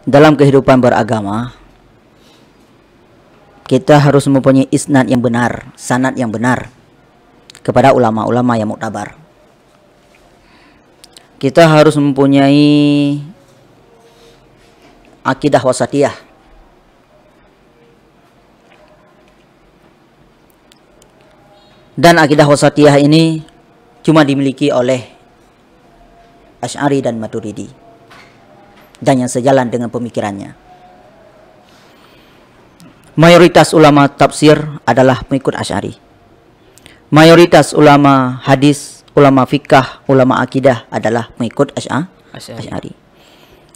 dalam kehidupan beragama, kita harus mempunyai isnad yang benar, sanad yang benar kepada ulama-ulama yang muktabar. Kita harus mempunyai akidah wasatiyah. Dan akidah wasatiyah ini cuma dimiliki oleh Asy'ari dan Maturidi, dan yang sejalan dengan pemikirannya. Mayoritas ulama tafsir adalah pengikut Asy'ari. Mayoritas ulama hadis, ulama fikah, ulama akidah adalah mengikut Asy'ari.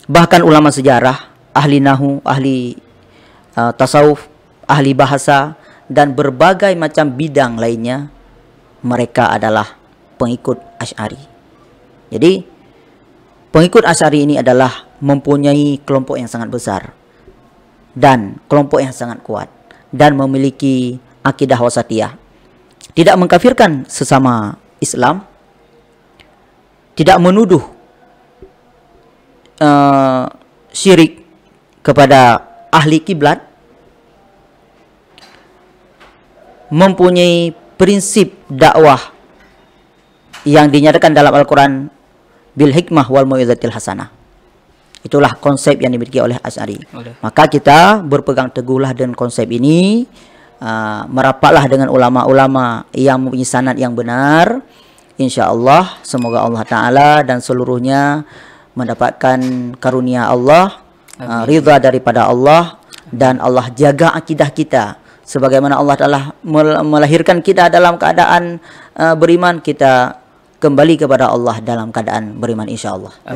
Bahkan ulama sejarah, ahli nahu, ahli tasawuf, ahli bahasa, dan berbagai macam bidang lainnya, mereka adalah pengikut Asy'ari. Jadi, pengikut Asy'ari ini adalah mempunyai kelompok yang sangat besar dan kelompok yang sangat kuat dan memiliki akidah wasatiyah. Tidak mengkafirkan sesama Islam, tidak menuduh syirik kepada ahli kiblat, mempunyai prinsip dakwah yang dinyatakan dalam Al-Quran bil hikmah wal mau'izatil hasanah. Itulah konsep yang dimiliki oleh Asy'ari. Maka kita berpegang teguhlah dengan konsep ini, merapatlah dengan ulama-ulama yang mempunyai sanad yang benar. InsyaAllah semoga Allah Ta'ala dan seluruhnya mendapatkan karunia Allah, ridha daripada Allah, dan Allah jaga akidah kita. Sebagaimana Allah Ta'ala melahirkan kita dalam keadaan beriman, kita kembali kepada Allah dalam keadaan beriman insyaAllah.